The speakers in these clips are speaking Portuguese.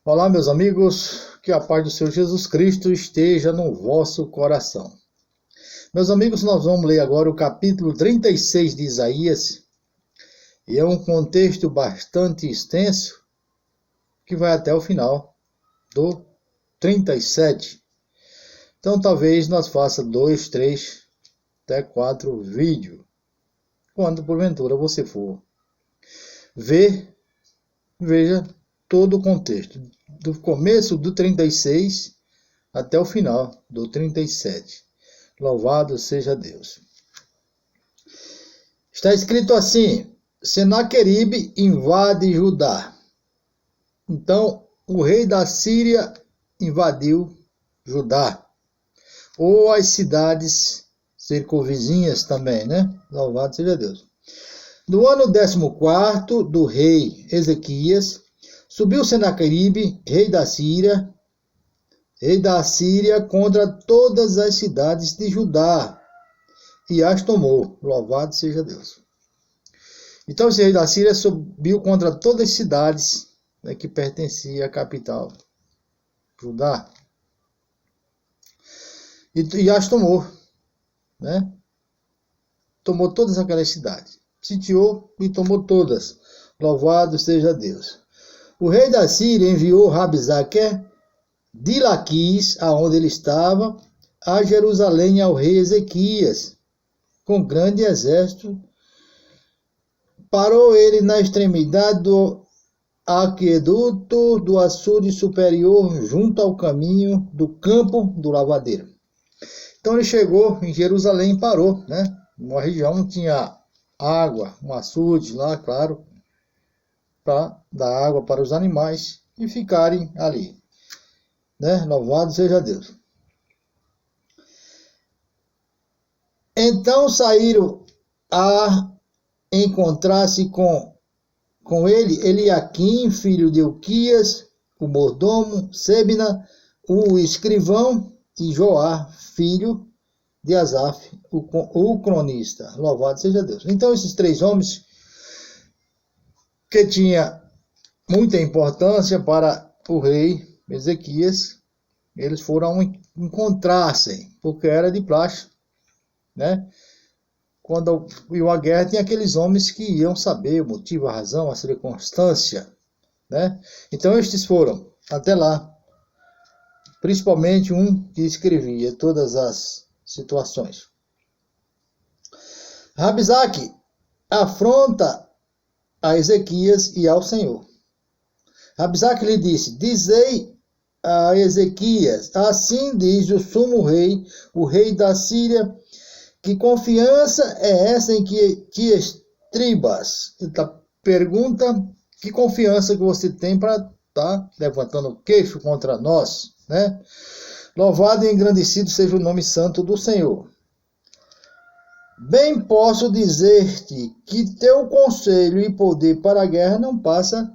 Olá, meus amigos, que a paz do Senhor Jesus Cristo esteja no vosso coração. Meus amigos, nós vamos ler agora o capítulo 36 de Isaías, e é um contexto bastante extenso, que vai até o final do 37. Então, talvez nós faça 2, 3, até 4 vídeos, quando porventura você for ver, veja todo o contexto, do começo do 36 até o final do 37. Louvado seja Deus. Está escrito assim: Senaqueribe invade Judá. Então, o rei da Síria invadiu Judá, ou as cidades circunvizinhas também, né? Louvado seja Deus. No ano 14º do rei Ezequias, subiu Senaqueribe, rei da Síria, contra todas as cidades de Judá e as tomou. Louvado seja Deus. Então esse rei da Síria subiu contra todas as cidades, né, que pertenciam à capital, Judá, e as tomou, né? Tomou todas aquelas cidades, sitiou e tomou todas. Louvado seja Deus. O rei da Síria enviou Rabsaque de Laquis, aonde ele estava, a Jerusalém ao rei Ezequias, com grande exército. Parou ele na extremidade do aqueduto do açude superior, junto ao caminho do campo do lavadeiro. Então ele chegou em Jerusalém e parou, né? Uma região não tinha água, um açude lá, claro, para dar água para os animais e ficarem ali, né? Louvado seja Deus. Então saíram a encontrar-se com ele Eliaquim, filho de Ilquias, o mordomo, Sebna, o escrivão, e Joá, filho de Asaf, o cronista. Louvado seja Deus. Então esses três homens, que tinha muita importância para o rei Ezequias, eles foram encontrar-se, porque era de praxe, né? Quando iam à guerra, tinha aqueles homens que iam saber o motivo, a razão, a circunstância, né? Então estes foram até lá, principalmente um que escrevia todas as situações. Rabsaque afronta a Ezequias e ao Senhor. Rabsaque lhe disse: Dizei a Ezequias, assim diz o sumo rei, o rei da Síria, que confiança é essa em que te estribas? Ele pergunta que confiança que você tem para estar levantando o queixo contra nós, né? Louvado e engrandecido seja o nome santo do Senhor. Bem posso dizer-te que teu conselho e poder para a guerra não passa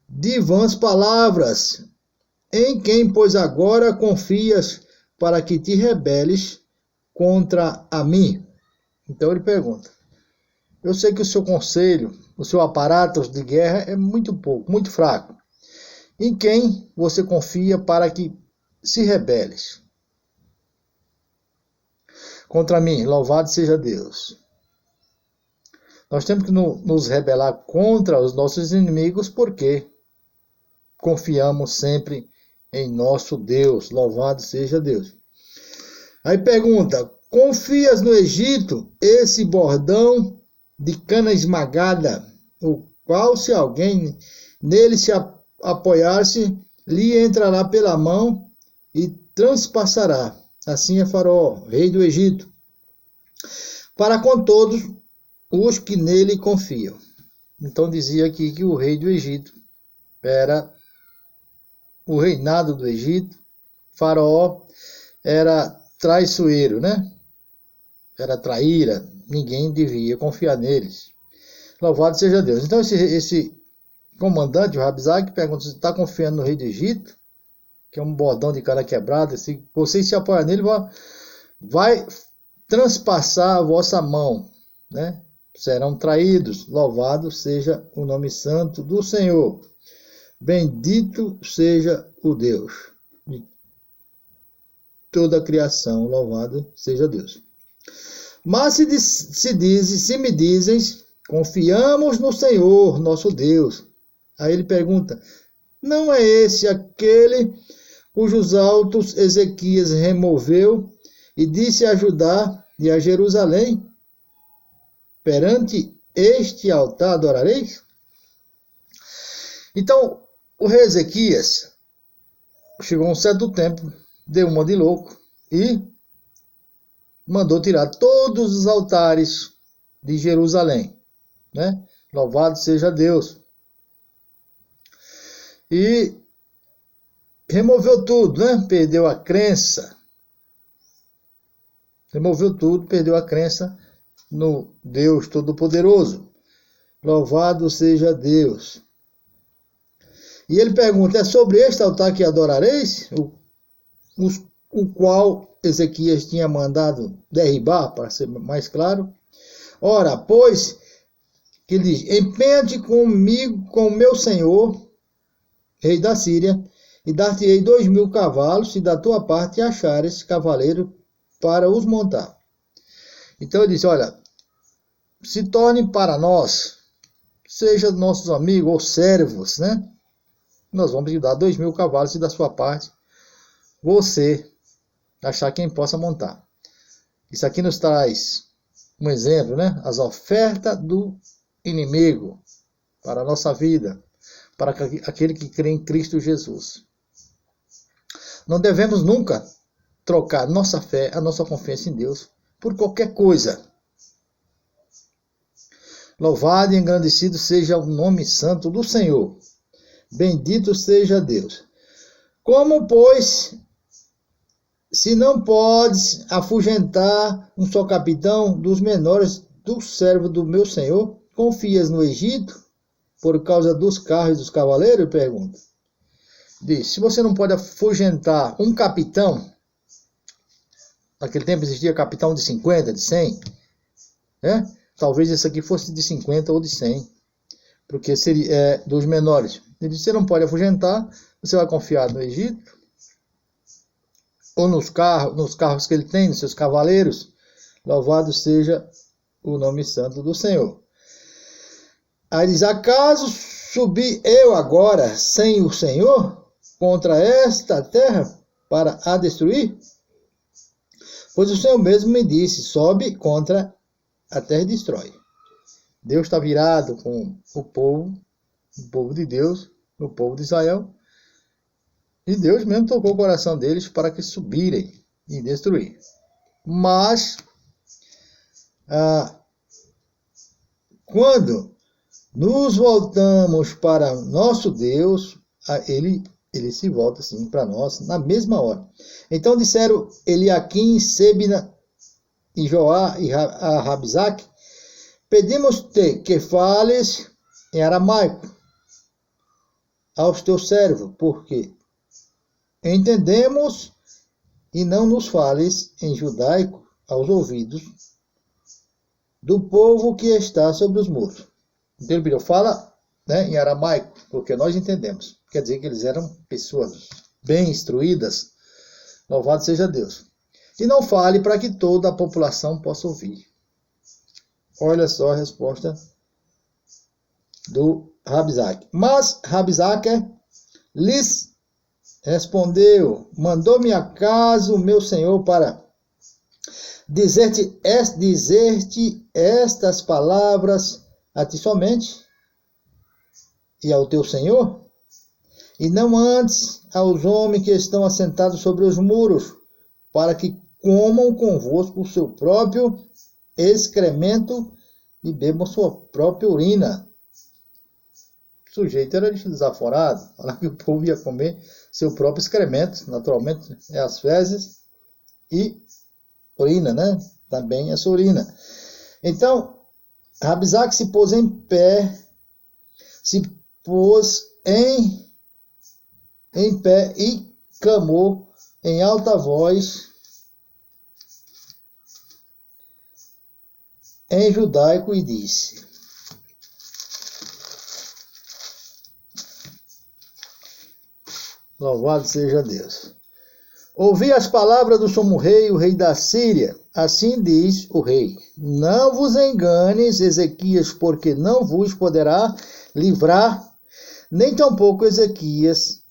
de vãs palavras. Em quem, pois, agora confias para que te rebeles contra a mim? Então ele pergunta: eu sei que o seu conselho, o seu aparato de guerra é muito pouco, muito fraco. Em quem você confia para que se rebeles contra mim? Louvado seja Deus. Nós temos que nos rebelar contra os nossos inimigos, porque confiamos sempre em nosso Deus. Louvado seja Deus. Aí pergunta: confias no Egito esse bordão de cana esmagada, o qual, se alguém nele se apoiar-se, lhe entrará pela mão e transpassará. Assim é Faraó, rei do Egito, para com todos os que nele confiam. Então dizia aqui que o rei do Egito era o reinado do Egito. Faraó era traiçoeiro, né? Era traíra, ninguém devia confiar neles. Louvado seja Deus. Então esse comandante, o Rabsaque, pergunta: se está confiando no rei do Egito, que é um bordão de cara quebrada, se vocês se apoiarem nele, vai transpassar a vossa mão, né? Serão traídos. Louvado seja o nome santo do Senhor. Bendito seja o Deus de toda a criação, louvado seja Deus. Mas se me dizes, confiamos no Senhor, nosso Deus. Aí ele pergunta, não é esse aquele cujos altos Ezequias removeu e disse a Judá e a Jerusalém, perante este altar adorareis? Então, o rei Ezequias chegou a um certo tempo, deu uma de louco e mandou tirar todos os altares de Jerusalém, né? Louvado seja Deus. E removeu tudo, né? Perdeu a crença. Removeu tudo, perdeu a crença no Deus Todo-Poderoso. Louvado seja Deus. E ele pergunta, é sobre este altar que adorareis? O qual Ezequias tinha mandado derribar, para ser mais claro. Ora, pois, que ele diz, empenha-te comigo, com meu senhor, rei da Síria, e dar-te-ei 2.000 cavalos, se da tua parte achares cavaleiro para os montar. Então ele disse, olha, se torne para nós, seja nossos amigos ou servos, né? Nós vamos lhe dar 2.000 cavalos, se da sua parte você achar quem possa montar. Isso aqui nos traz um exemplo, né? As ofertas do inimigo para a nossa vida, para aquele que crê em Cristo Jesus. Não devemos nunca trocar nossa fé, a nossa confiança em Deus, por qualquer coisa. Louvado e engrandecido seja o nome santo do Senhor. Bendito seja Deus. Como, pois, se não podes afugentar um só capitão dos menores do servo do meu senhor, confias no Egito por causa dos carros e dos cavaleiros? Pergunta. Diz, se você não pode afugentar um capitão, naquele tempo existia capitão de 50, de 100, né? Talvez esse aqui fosse de 50 ou de 100, porque seria dos menores. Ele disse, você não pode afugentar, você vai confiar no Egito, ou nos carros que ele tem, nos seus cavaleiros. Louvado seja o nome santo do Senhor. Aí diz, acaso subi eu agora sem o Senhor contra esta terra para a destruir? Pois o Senhor mesmo me disse, sobe contra a terra e destrói. Deus está virado com o povo de Deus, o povo de Israel. E Deus mesmo tocou o coração deles para que subirem e destruir. Mas, quando nos voltamos para nosso Deus, ele se volta assim para nós na mesma hora. Então disseram Eliaquim, Sebna e Joá e a Rabzaque, pedimos-te que fales em aramaico aos teus servos, porque entendemos e não nos fales em judaico aos ouvidos do povo que está sobre os muros. Então ele pediu, fala, né, em aramaico, porque nós entendemos. Quer dizer que eles eram pessoas bem instruídas. Louvado seja Deus. E não fale para que toda a população possa ouvir. Olha só a resposta do Rabzaque. Mas Rabzaque lhes respondeu, mandou-me acaso o meu senhor para dizer-te estas palavras a ti somente e ao teu senhor? E não antes aos homens que estão assentados sobre os muros, para que comam convosco o seu próprio excremento e bebam sua própria urina. O sujeito era desaforado, falar que o povo ia comer seu próprio excremento, naturalmente, as fezes e urina, né? Também essa urina. Então, Rabzaque se pôs em pé, e clamou em alta voz em judaico e disse: Louvado seja Deus. Ouvi as palavras do sumo rei, o rei da Síria. Assim diz o rei: não vos enganes, Ezequias, porque não vos poderá livrar, nem tampouco Ezequias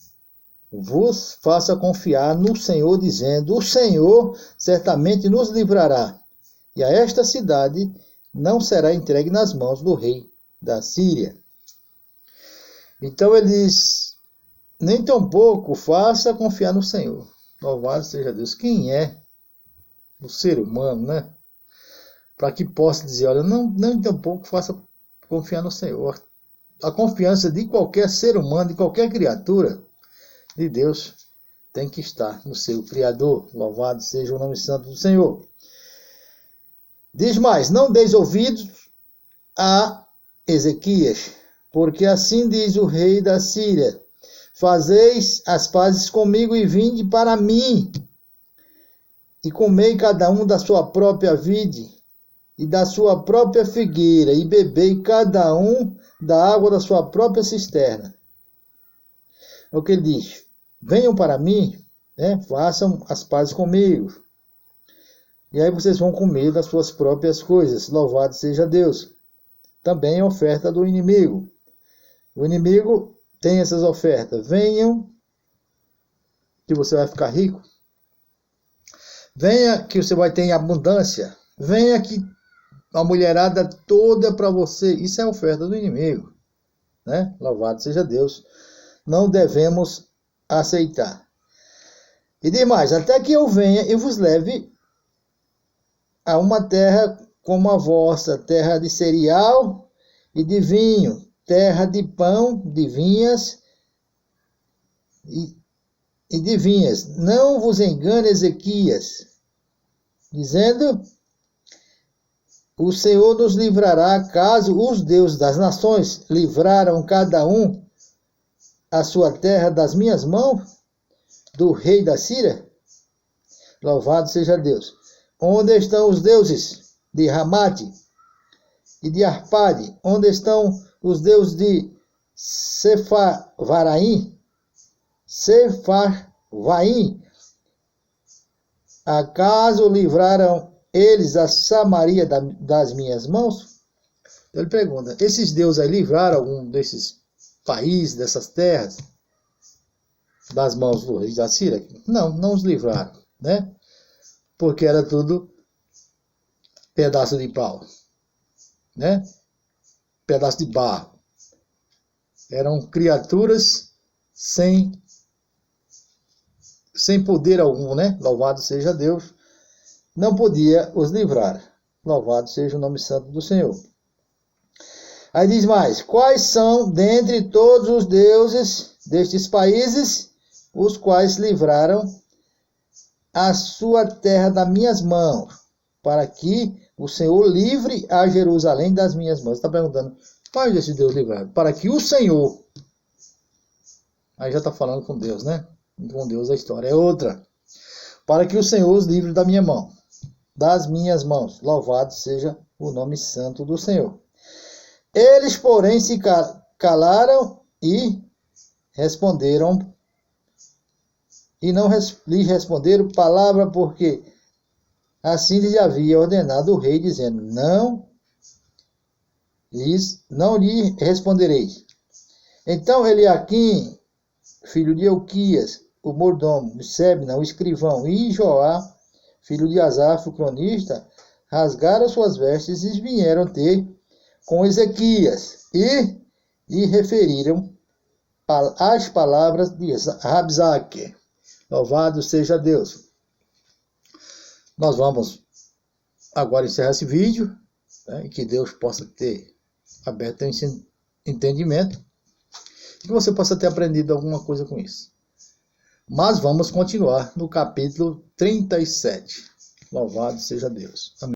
vos faça confiar no Senhor, dizendo: o Senhor certamente nos livrará, e a esta cidade não será entregue nas mãos do rei da Síria. Então ele diz: nem tampouco faça confiar no Senhor. Louvado seja Deus. Quem é o ser humano, né? Para que possa dizer, olha, nem tampouco faça confiar no Senhor. A confiança de qualquer ser humano, de qualquer criatura de Deus, tem que estar no seu Criador. Louvado seja o nome santo do Senhor. Diz mais: não deis ouvidos a Ezequias, porque assim diz o rei da Síria: fazeis as pazes comigo e vinde para mim, e comei cada um da sua própria vide e da sua própria figueira, e bebei cada um da água da sua própria cisterna. É o que ele diz: venham para mim, né? Façam as pazes comigo, e aí vocês vão comer das suas próprias coisas. Louvado seja Deus. Também a oferta do inimigo. O inimigo tem essas ofertas. Venham, que você vai ficar rico. Venha, que você vai ter em abundância. Venha, que a mulherada toda para você. Isso é a oferta do inimigo, né? Louvado seja Deus. Não devemos aceitar. E demais, até que eu venha e vos leve a uma terra como a vossa, terra de cereal e de vinho, terra de pão, de vinhas e de vinhas. Não vos engane, Ezequias, dizendo: o Senhor nos livrará, caso os deuses das nações livraram cada um a sua terra das minhas mãos, do rei da Síria. Louvado seja Deus. Onde estão os deuses de Ramate e de Arpade? Onde estão os deuses de Sefarvaim? Acaso livraram eles a Samaria das minhas mãos? Ele pergunta: esses deuses aí livraram algum desses países, dessas terras, das mãos do rei da Síria? Não, não os livraram, né? Porque era tudo pedaço de pau, né? Pedaço de barro. Eram criaturas sem poder algum, né? Louvado seja Deus. Não podia os livrar. Louvado seja o nome santo do Senhor. Aí diz mais: quais são dentre todos os deuses destes países, os quais livraram a sua terra das minhas mãos, para que o Senhor livre a Jerusalém das minhas mãos? Está perguntando: quais desses Deus livraram? Para que o Senhor... Aí já está falando com Deus, né? Com Deus a história é outra. Para que o Senhor os livre da minha mão, das minhas mãos. Louvado seja o nome santo do Senhor. Eles, porém, se calaram e responderam, e não lhe responderam palavra, porque assim lhe havia ordenado o rei, dizendo: não lhe respondereis. Então Eliaquim, filho de Euquias, o mordomo, Sebna, o escrivão, e Joá, filho de Asaf, o cronista, rasgaram suas vestes e vieram ter com Ezequias, e lhe referiram as palavras de Rabsaque. Louvado seja Deus. Nós vamos agora encerrar esse vídeo, né, e que Deus possa ter aberto esse entendimento, e que você possa ter aprendido alguma coisa com isso. Mas vamos continuar no capítulo 37. Louvado seja Deus. Amém.